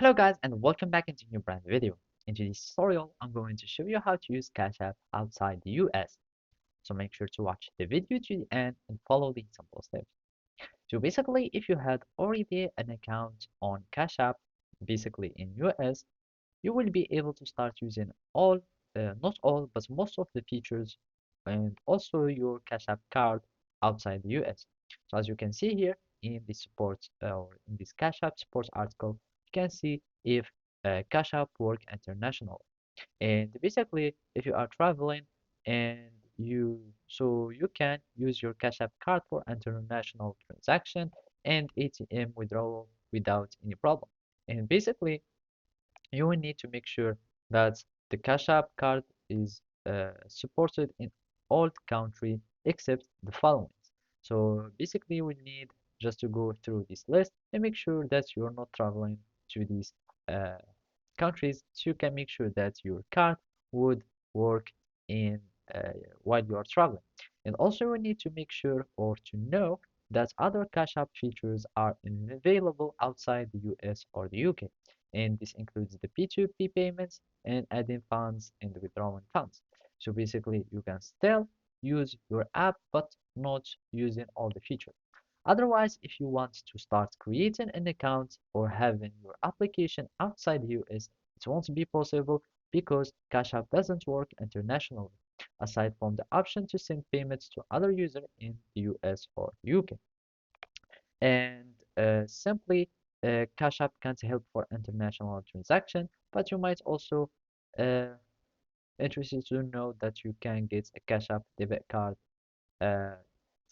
Hello guys and welcome back into a new brand video. In today's tutorial, I'm going to show you how to use Cash App outside the US. So make sure to watch the video to the end and follow the simple steps. So basically, if you had already an account on Cash App, basically in US, you will be able to start using not all, but most of the features and also your Cash App card outside the US. So as you can see here in the support or in this Cash App support article, you can see if Cash App work international. And basically, if you are traveling and you can use your Cash App card for international transaction and ATM withdrawal without any problem. And basically, you will need to make sure that the Cash App card is supported in all country except the following. So basically, we need just to go through this list and make sure that you're not traveling to these uh, countries, so you can make sure that your card would work in uh, while you are traveling. And also, we need to make sure or to know that other Cash App features are available outside the US or the UK, and this includes the P2P payments and adding funds and withdrawing funds. So basically, you can still use your app, but not using all the features. Otherwise, if you want to start creating an account or having your application outside the US, it won't be possible because Cash App doesn't work internationally, aside from the option to send payments to other users in the US or UK. And simply, Cash App can't help for international transaction, but you might also uh, interested to know that you can get a Cash App debit card uh,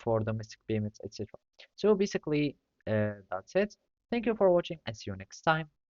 for domestic payments, etc. So basically, that's it. Thank you for watching and see you next time.